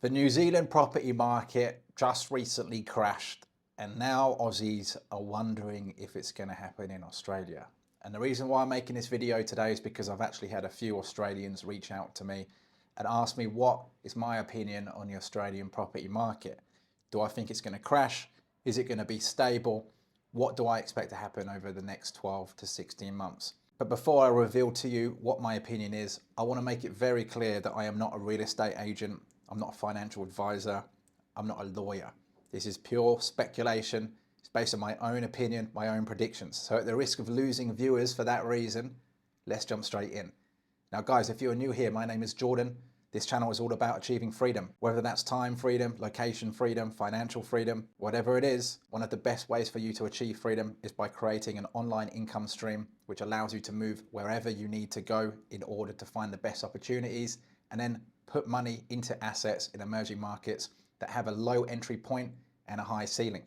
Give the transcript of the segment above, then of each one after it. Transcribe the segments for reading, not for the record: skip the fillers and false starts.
The New Zealand property market just recently crashed, and now Aussies are wondering if it's going to happen in Australia. And the reason why I'm making this video today is because I've actually had a few Australians reach out to me and ask me what is my opinion on the Australian property market. Do I think it's going to crash? Is it going to be stable? What do I expect to happen over the next 12 to 16 months? But before I reveal to you what my opinion is, I want to make it very clear that I am not a real estate agent. I'm not a financial advisor. I'm not a lawyer. This is pure speculation. It's based on my own opinion, my own predictions. So at the risk of losing viewers for that reason, let's jump straight in. Now guys, if you're new here, my name is Jordan. This channel is all about achieving freedom, whether that's time freedom, location freedom, financial freedom, whatever it is. One of the best ways for you to achieve freedom is by creating an online income stream, which allows you to move wherever you need to go in order to find the best opportunities and then put money into assets in emerging markets that have a low entry point and a high ceiling.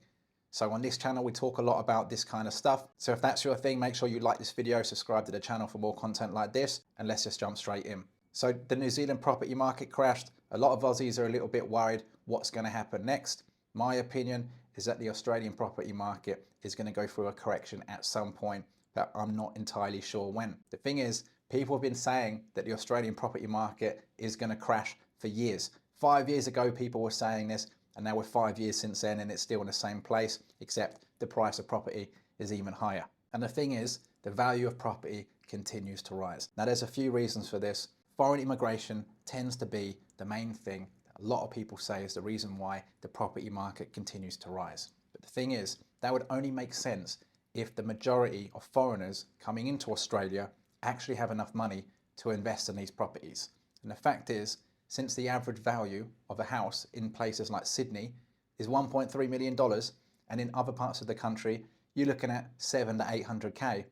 So on this channel, we talk a lot about this kind of stuff. So if that's your thing, make sure you like this video, subscribe to the channel for more content like this, and let's just jump straight in. So the New Zealand property market crashed. A lot of Aussies are a little bit worried what's going to happen next. My opinion is that the Australian property market is going to go through a correction at some point, but I'm not entirely sure when. The thing is, people have been saying that the Australian property market is going to crash for years. 5 years ago, people were saying this, and now we're 5 years since then, and it's still in the same place, except the price of property is even higher. And the thing is, the value of property continues to rise. Now, there's a few reasons for this. Foreign immigration tends to be the main thing that a lot of people say is the reason why the property market continues to rise. But the thing is, that would only make sense if the majority of foreigners coming into Australia actually have enough money to invest in these properties. And the fact is, since the average value of a house in places like Sydney is $1.3 million, and in other parts of the country, you're looking at 7 to 800K,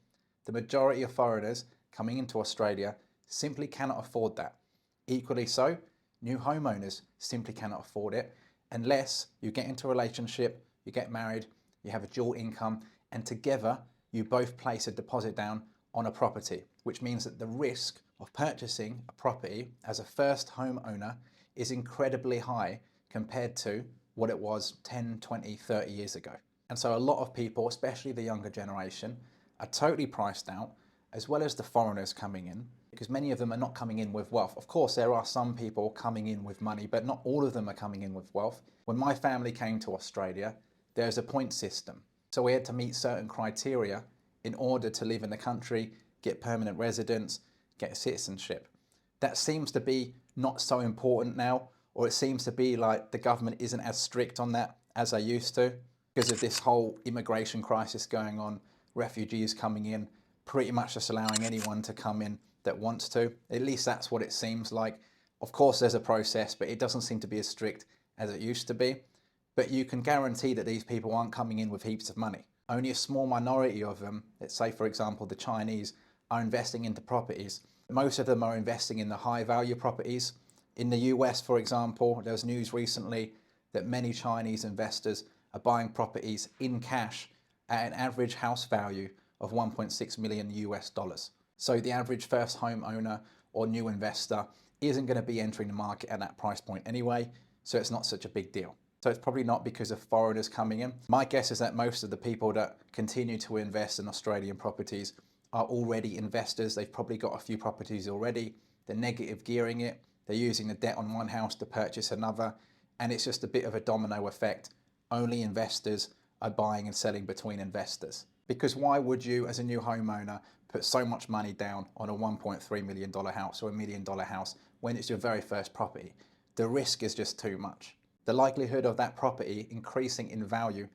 the majority of foreigners coming into Australia simply cannot afford that. Equally so, new homeowners simply cannot afford it unless you get into a relationship, you get married, you have a dual income, and together you both place a deposit down on a property, which means that the risk of purchasing a property as a first homeowner is incredibly high compared to what it was 10, 20, 30 years ago. And so a lot of people, especially the younger generation, are totally priced out, as well as the foreigners coming in, because many of them are not coming in with wealth. Of course, there are some people coming in with money, but not all of them are coming in with wealth. When my family came to Australia, there's a point system. So we had to meet certain criteria in order to live in the country, get permanent residence, get citizenship. That seems to be not so important now, or it seems to be like the government isn't as strict on that as they used to because of this whole immigration crisis going on, refugees coming in, pretty much just allowing anyone to come in that wants to. At least that's what it seems like. Of course, there's a process, but it doesn't seem to be as strict as it used to be. But you can guarantee that these people aren't coming in with heaps of money. Only a small minority of them, let's say for example the Chinese, are investing into properties. Most of them are investing in the high value properties. In the US, for example, there was news recently that many Chinese investors are buying properties in cash at an average house value of 1.6 million US dollars. So the average first home owner or new investor isn't going to be entering the market at that price point anyway, so it's not such a big deal. So it's probably not because of foreigners coming in. My guess is that most of the people that continue to invest in Australian properties are already investors. They've probably got a few properties already. They're negative gearing it. They're using the debt on one house to purchase another. And it's just a bit of a domino effect. Only investors are buying and selling between investors. Because why would you, as a new homeowner, put so much money down on a $1.3 million house or $1 million house when it's your very first property? The risk is just too much. The likelihood of that property increasing in value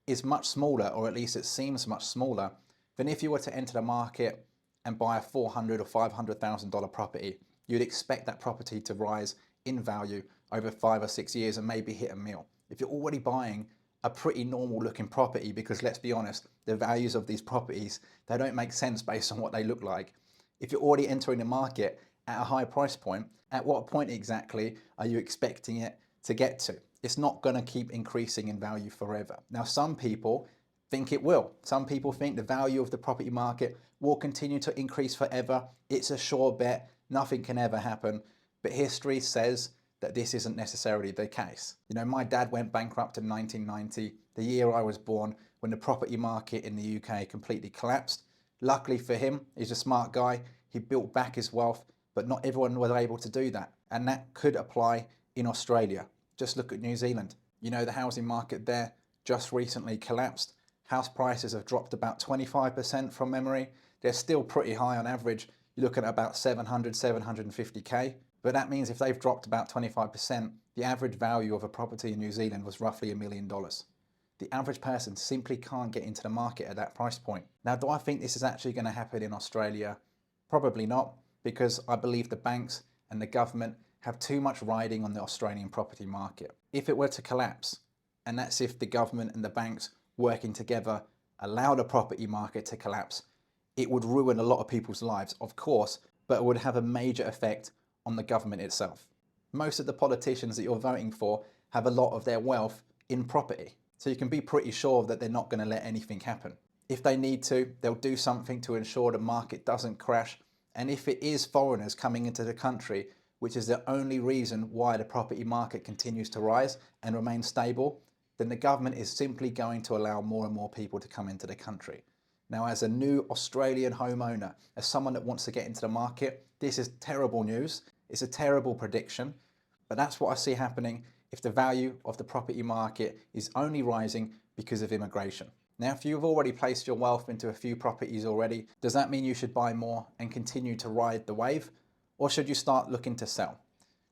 is much smaller, or at least it seems much smaller, than if you were to enter the market and buy a $400,000 or $500,000 property. You'd expect that property to rise in value over 5 or 6 years and maybe hit a mil. If you're already buying a pretty normal looking property, because let's be honest, the values of these properties, they don't make sense based on what they look like. If you're already entering the market at a high price point, at what point exactly are you expecting it to get to? It's not going to keep increasing in value forever. Now, some people think it will. Some people think the value of the property market will continue to increase forever. It's a sure bet. Nothing can ever happen. But history says that this isn't necessarily the case. You know, my dad went bankrupt in 1990, the year I was born, when the property market in the UK completely collapsed. Luckily for him, he's a smart guy, he built back his wealth, but not everyone was able to do that. And that could apply in Australia. Just look at New Zealand. You know, the housing market there just recently collapsed. House prices have dropped about 25% from memory. They're still pretty high on average. You're looking at about 700, 750k. But that means if they've dropped about 25%, the average value of a property in New Zealand was roughly $1 million. The average person simply can't get into the market at that price point. Now, do I think this is actually going to happen in Australia? Probably not, because I believe the banks and the government have too much riding on the Australian property market. If it were to collapse, and that's if the government and the banks working together allow the property market to collapse, it would ruin a lot of people's lives, of course, but it would have a major effect on the government itself. Most of the politicians that you're voting for have a lot of their wealth in property. So you can be pretty sure that they're not going to let anything happen. If they need to, they'll do something to ensure the market doesn't crash. And if it is foreigners coming into the country, which is the only reason why the property market continues to rise and remain stable, then the government is simply going to allow more and more people to come into the country. Now, as a new Australian homeowner, as someone that wants to get into the market, this is terrible news. It's a terrible prediction, but that's what I see happening if the value of the property market is only rising because of immigration. Now, if you've already placed your wealth into a few properties already, does that mean you should buy more and continue to ride the wave? Or should you start looking to sell?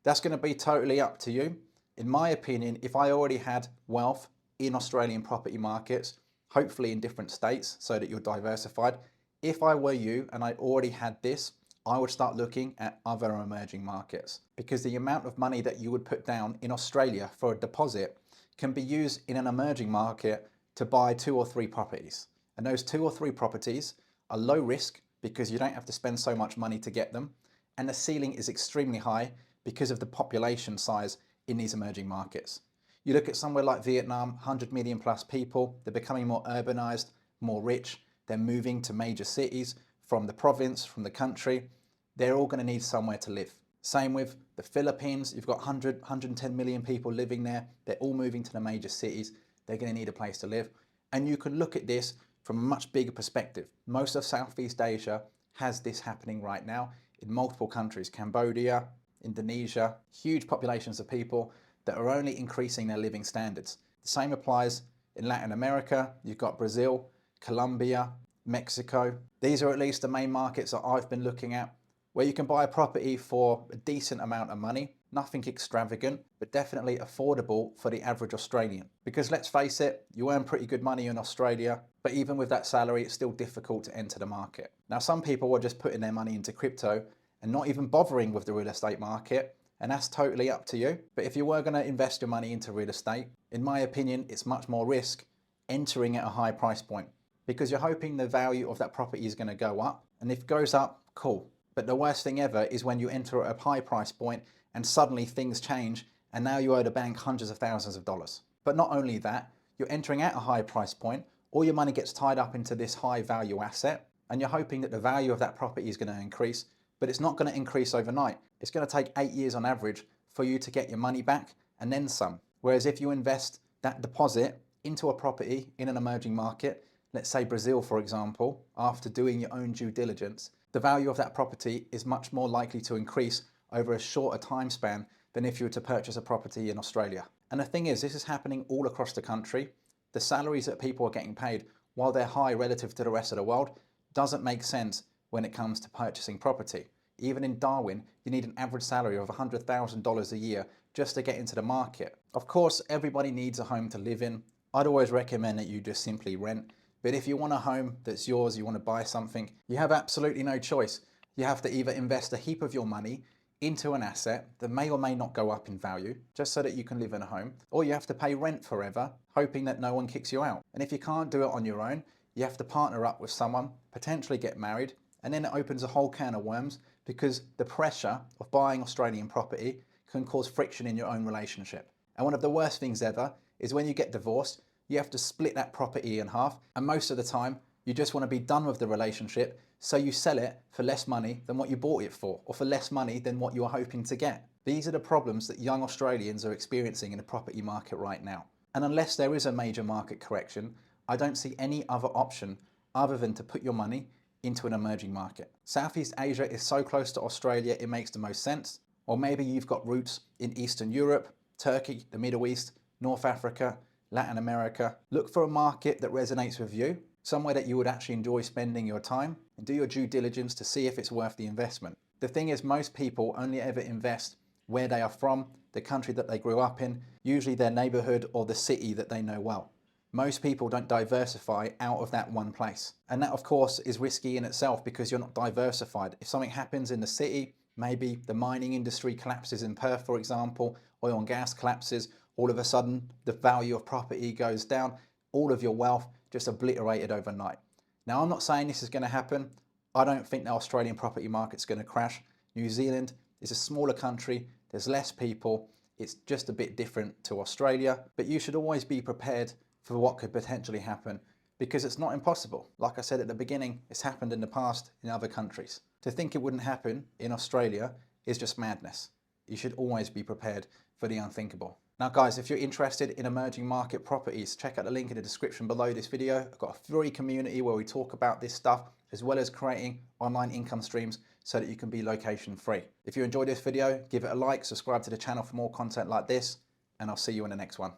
That's going to be totally up to you. In my opinion, if I already had wealth in Australian property markets, hopefully in different states so that you're diversified, if I were you and I already had this, I would start looking at other emerging markets, because the amount of money that you would put down in Australia for a deposit can be used in an emerging market to buy 2 or 3 properties. And those 2 or 3 properties are low risk because you don't have to spend so much money to get them. And the ceiling is extremely high because of the population size in these emerging markets. You look at somewhere like Vietnam, 100 million plus people, they're becoming more urbanized, more rich, they're moving to major cities from the province, from the country. They're all going to need somewhere to live. Same with the Philippines. You've got 100, 110 million people living there. They're all moving to the major cities. They're going to need a place to live. And you can look at this from a much bigger perspective. Most of Southeast Asia has this happening right now in multiple countries. Cambodia, Indonesia, huge populations of people that are only increasing their living standards. The same applies in Latin America. You've got Brazil, Colombia, Mexico. These are at least the main markets that I've been looking at, where you can buy a property for a decent amount of money, nothing extravagant, but definitely affordable for the average Australian. Because let's face it, you earn pretty good money in Australia, but even with that salary, it's still difficult to enter the market. Now, some people are just putting their money into crypto and not even bothering with the real estate market, and that's totally up to you. But if you were going to invest your money into real estate, in my opinion, it's much more risk entering at a high price point, because you're hoping the value of that property is going to go up. And if it goes up, cool. But the worst thing ever is when you enter at a high price point and suddenly things change and now you owe the bank hundreds of thousands of dollars. But not only that, you're entering at a high price point, all your money gets tied up into this high value asset, and you're hoping that the value of that property is going to increase, but it's not going to increase overnight. It's going to take 8 years on average for you to get your money back and then some. Whereas if you invest that deposit into a property in an emerging market, let's say Brazil, for example, after doing your own due diligence, the value of that property is much more likely to increase over a shorter time span than if you were to purchase a property in Australia. And the thing is, this is happening all across the country. The salaries that people are getting paid, while they're high relative to the rest of the world, doesn't make sense when it comes to purchasing property. Even in Darwin, you need an average salary of $100,000 a year just to get into the market. Of course, everybody needs a home to live in. I'd always recommend that you just simply rent. But if you want a home that's yours, you want to buy something, you have absolutely no choice. You have to either invest a heap of your money into an asset that may or may not go up in value, just so that you can live in a home, or you have to pay rent forever, hoping that no one kicks you out. And if you can't do it on your own, you have to partner up with someone, potentially get married, and then it opens a whole can of worms, because the pressure of buying Australian property can cause friction in your own relationship. And one of the worst things ever is when you get divorced, you have to split that property in half, and most of the time you just want to be done with the relationship, so you sell it for less money than what you bought it for, or for less money than what you were hoping to get. These are the problems that young Australians are experiencing in the property market right now. And unless there is a major market correction, I don't see any other option other than to put your money into an emerging market. Southeast Asia is so close to Australia, it makes the most sense. Or maybe you've got roots in Eastern Europe, Turkey, the Middle East, North Africa, Latin America. Look for a market that resonates with you, somewhere that you would actually enjoy spending your time, and do your due diligence to see if it's worth the investment. The thing is, most people only ever invest where they are from, the country that they grew up in, usually their neighborhood or the city that they know well. Most people don't diversify out of that one place. And that, of course, is risky in itself because you're not diversified. If something happens in the city, maybe the mining industry collapses in Perth, for example, oil and gas collapses, all of a sudden the value of property goes down, all of your wealth just obliterated overnight. Now, I'm not saying this is going to happen. I don't think the Australian property market's going to crash. New Zealand is a smaller country, there's less people, it's just a bit different to Australia, but you should always be prepared for what could potentially happen because it's not impossible. Like I said at the beginning, it's happened in the past in other countries. To think it wouldn't happen in Australia is just madness. You should always be prepared for the unthinkable. Now guys, if you're interested in emerging market properties, check out the link in the description below this video. I've got a free community where we talk about this stuff, as well as creating online income streams so that you can be location free. If you enjoyed this video, give it a like, subscribe to the channel for more content like this, and I'll see you in the next one.